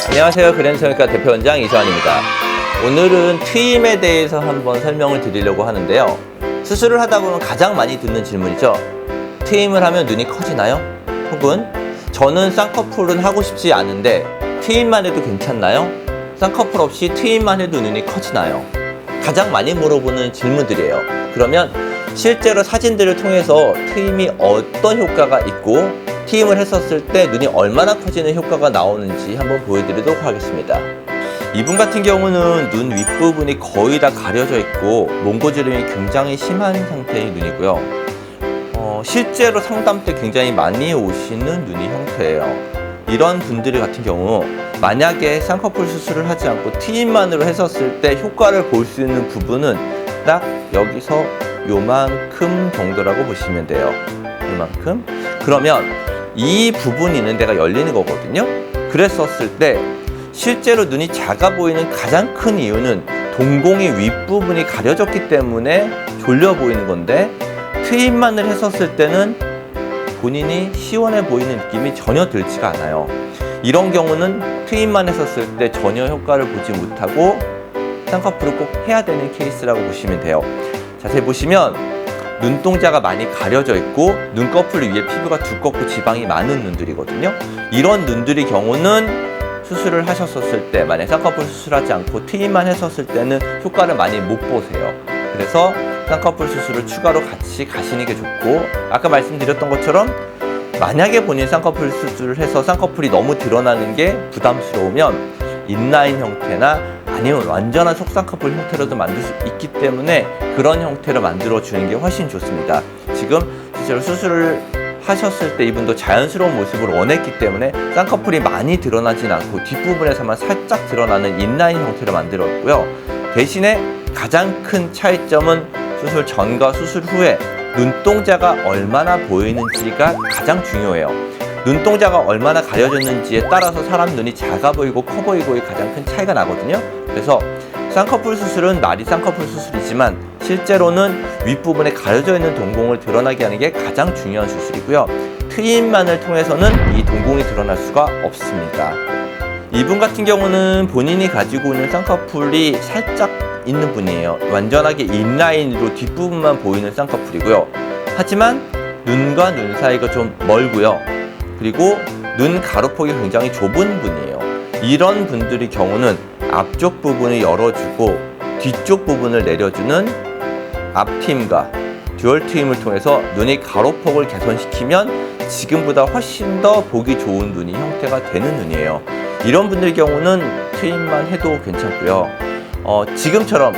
안녕하세요. 그랜성형외과 대표원장 이서환입니다. 오늘은 트임에 대해서 한번 설명을 드리려고 하는데요. 수술을 하다 보면 가장 많이 듣는 질문이죠. 트임을 하면 눈이 커지나요? 혹은 저는 쌍꺼풀은 하고 싶지 않은데 트임만 해도 괜찮나요? 쌍꺼풀 없이 트임만 해도 눈이 커지나요? 가장 많이 물어보는 질문들이에요. 그러면 실제로 사진들을 통해서 트임이 어떤 효과가 있고 트임을 했었을 때 눈이 얼마나 커지는 효과가 나오는지 한번 보여드리도록 하겠습니다. 이분 같은 경우는 눈 윗부분이 거의 다 가려져 있고 몽고주름이 굉장히 심한 상태의 눈이고요. 실제로 상담 때 굉장히 많이 오시는 눈의 형태예요. 이런 분들 같은 경우 만약에 쌍꺼풀 수술을 하지 않고 트임만으로 했었을 때 효과를 볼 수 있는 부분은 딱 여기서 요만큼 정도라고 보시면 돼요. 요만큼. 그러면 이 부분이 있는 데가 열리는 거거든요. 그랬었을 때 실제로 눈이 작아 보이는 가장 큰 이유는 동공의 윗부분이 가려졌기 때문에 졸려 보이는 건데 트임만을 했었을 때는 본인이 시원해 보이는 느낌이 전혀 들지가 않아요. 이런 경우는 트임만 했었을 때 전혀 효과를 보지 못하고 쌍꺼풀을 꼭 해야 되는 케이스라고 보시면 돼요. 자세히 보시면 눈동자가 많이 가려져 있고 눈꺼풀 위에 피부가 두껍고 지방이 많은 눈들이거든요. 이런 눈들의 경우는 수술을 하셨었을 때 만약 쌍꺼풀 수술하지 않고 트임만 했었을 때는 효과를 많이 못 보세요. 그래서 쌍꺼풀 수술을 추가로 같이 가시는 게 좋고, 아까 말씀드렸던 것처럼 만약에 본인 쌍꺼풀 수술을 해서 쌍꺼풀이 너무 드러나는 게 부담스러우면 인라인 형태나 아니면 완전한 속쌍꺼풀 형태로도 만들 수 있기 때문에 그런 형태로 만들어주는 게 훨씬 좋습니다. 지금 실제로 수술을 하셨을 때 이분도 자연스러운 모습을 원했기 때문에 쌍꺼풀이 많이 드러나진 않고 뒷부분에서만 살짝 드러나는 인라인 형태로 만들었고요. 대신에 가장 큰 차이점은 수술 전과 수술 후에 눈동자가 얼마나 보이는지가 가장 중요해요. 눈동자가 얼마나 가려졌는지에 따라서 사람 눈이 작아 보이고 커 보이고의 가장 큰 차이가 나거든요. 그래서 쌍꺼풀 수술은 말이 쌍꺼풀 수술이지만 실제로는 윗부분에 가려져 있는 동공을 드러나게 하는 게 가장 중요한 수술이고요. 트임만을 통해서는 이 동공이 드러날 수가 없습니다. 이분 같은 경우는 본인이 가지고 있는 쌍꺼풀이 살짝 있는 분이에요. 완전하게 인라인으로 뒷부분만 보이는 쌍꺼풀이고요. 하지만 눈과 눈 사이가 좀 멀고요. 그리고 눈 가로폭이 굉장히 좁은 분이에요. 이런 분들의 경우는 앞쪽 부분을 열어주고 뒤쪽 부분을 내려주는 앞트임과 듀얼 트임을 통해서 눈의 가로폭을 개선시키면 지금보다 훨씬 더 보기 좋은 눈이 형태가 되는 눈이에요. 이런 분들 경우는 트임만 해도 괜찮고요. 지금처럼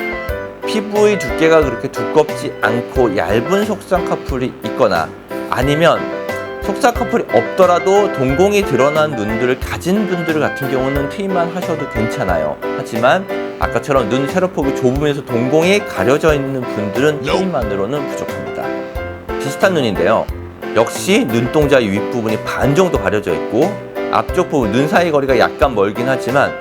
피부의 두께가 그렇게 두껍지 않고 얇은 속쌍꺼풀이 있거나 아니면 속쌍꺼풀이 없더라도 동공이 드러난 눈들을 가진 분들 같은 경우는 트임만 하셔도 괜찮아요. 하지만 아까처럼 눈 세로폭이 좁으면서 동공이 가려져 있는 분들은 트임만으로는 부족합니다. 비슷한 눈인데요. 역시 눈동자 윗부분이 반 정도 가려져 있고 앞쪽 부분 눈 사이 거리가 약간 멀긴 하지만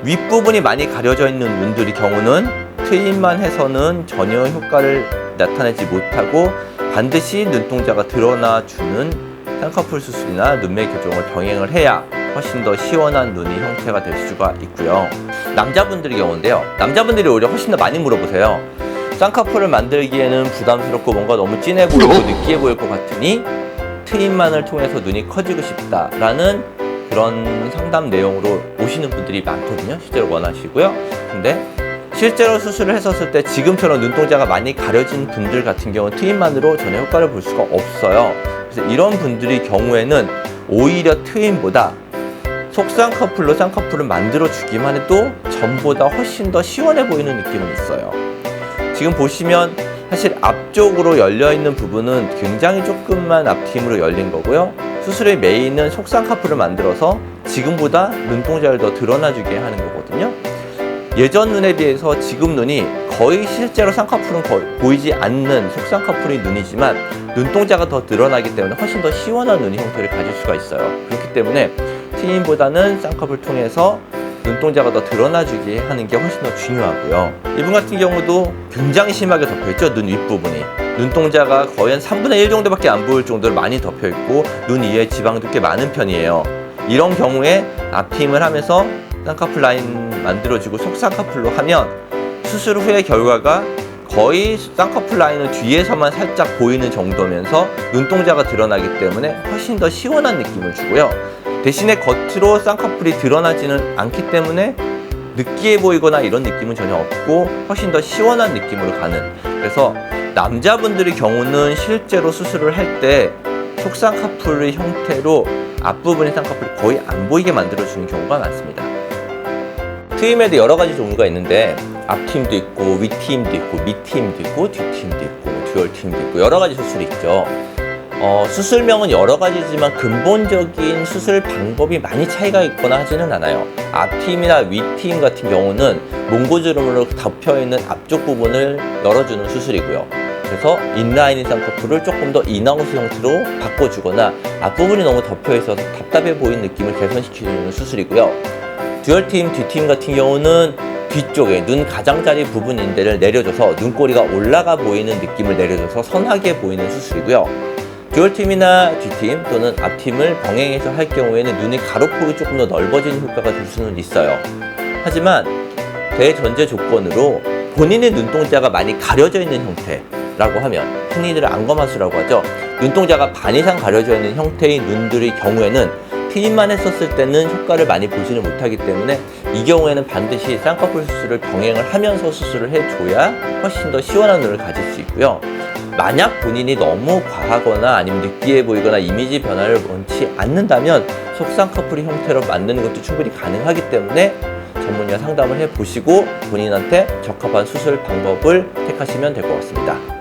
윗부분이 많이 가려져 있는 눈들의 경우는 트임만 해서는 전혀 효과를 나타내지 못하고 반드시 눈동자가 드러나주는 쌍꺼풀 수술이나 눈매 교정을 병행을 해야 훨씬 더 시원한 눈의 형태가 될 수가 있고요. 남자분들의 경우인데요. 남자분들이 오히려 훨씬 더 많이 물어보세요. 쌍꺼풀을 만들기에는 부담스럽고 뭔가 너무 진해 보이고 느끼해 보일 것 같으니 트임만을 통해서 눈이 커지고 싶다라는 그런 상담 내용으로 오시는 분들이 많거든요. 실제로 원하시고요. 근데 실제로 수술을 했었을 때 지금처럼 눈동자가 많이 가려진 분들 같은 경우는 트임만으로 전혀 효과를 볼 수가 없어요. 그래서 이런 분들의 경우에는 오히려 트임보다 속쌍꺼풀로 쌍꺼풀을 만들어주기만 해도 전보다 훨씬 더 시원해 보이는 느낌은 있어요. 지금 보시면 사실 앞쪽으로 열려있는 부분은 굉장히 조금만 앞트임으로 열린 거고요. 수술의 메인은 속쌍꺼풀을 만들어서 지금보다 눈동자를 더 드러나주게 하는 거거든요. 예전 눈에 비해서 지금 눈이 거의 실제로 쌍꺼풀은 거의 보이지 않는 속쌍꺼풀의 눈이지만 눈동자가 더 드러나기 때문에 훨씬 더 시원한 눈의 형태를 가질 수가 있어요. 그렇기 때문에 트임보다는 쌍꺼풀 통해서 눈동자가 더 드러나주게 하는 게 훨씬 더 중요하고요. 이분 같은 경우도 굉장히 심하게 덮여있죠. 눈 윗부분이. 눈동자가 거의 한 3분의 1 정도밖에 안 보일 정도로 많이 덮여있고 눈 위에 지방도 꽤 많은 편이에요. 이런 경우에 앞트임을 하면서 쌍꺼풀 라인 만들어주고 속쌍꺼풀로 하면 수술 후의 결과가 거의 쌍꺼풀 라인은 뒤에서만 살짝 보이는 정도면서 눈동자가 드러나기 때문에 훨씬 더 시원한 느낌을 주고요. 대신에 겉으로 쌍꺼풀이 드러나지는 않기 때문에 느끼해 보이거나 이런 느낌은 전혀 없고 훨씬 더 시원한 느낌으로 가는, 그래서 남자분들의 경우는 실제로 수술을 할 때 속쌍꺼풀의 형태로 앞부분의 쌍꺼풀이 거의 안 보이게 만들어주는 경우가 많습니다. 트임에도 여러 가지 종류가 있는데 앞트임도 있고 윗트임도 있고 밑트임도 있고 뒤트임도 있고 듀얼트임도 있고 여러 가지 수술이 있죠. 수술명은 여러 가지지만 근본적인 수술 방법이 많이 차이가 있거나 하지는 않아요. 앞트임이나 윗트임 같은 경우는 몽고주름으로 덮여있는 앞쪽 부분을 열어주는 수술이고요. 그래서 인라인인 쌍꺼풀을 조금 더 인하우스 형태로 바꿔주거나 앞부분이 너무 덮여있어서 답답해 보이는 느낌을 개선시켜주는 수술이고요. 듀얼트임, 뒤트임 같은 경우는 뒤쪽에 눈 가장자리 부분인데를 내려줘서 눈꼬리가 올라가 보이는 느낌을 내려줘서 선하게 보이는 수술이고요. 듀얼트임이나 뒤트임 또는 앞트임을 병행해서 할 경우에는 눈의 가로폭이 조금 더 넓어지는 효과가 될 수는 있어요. 하지만 대전제 조건으로 본인의 눈동자가 많이 가려져 있는 형태라고 하면, 흔히들 안검하수라고 하죠. 눈동자가 반 이상 가려져 있는 형태의 눈들의 경우에는 트임만 했었을 때는 효과를 많이 보지는 못하기 때문에 이 경우에는 반드시 쌍꺼풀 수술을 병행을 하면서 수술을 해줘야 훨씬 더 시원한 눈을 가질 수 있고요. 만약 본인이 너무 과하거나 아니면 느끼해 보이거나 이미지 변화를 원치 않는다면 속쌍꺼풀의 형태로 만드는 것도 충분히 가능하기 때문에 전문의와 상담을 해보시고 본인한테 적합한 수술 방법을 택하시면 될 것 같습니다.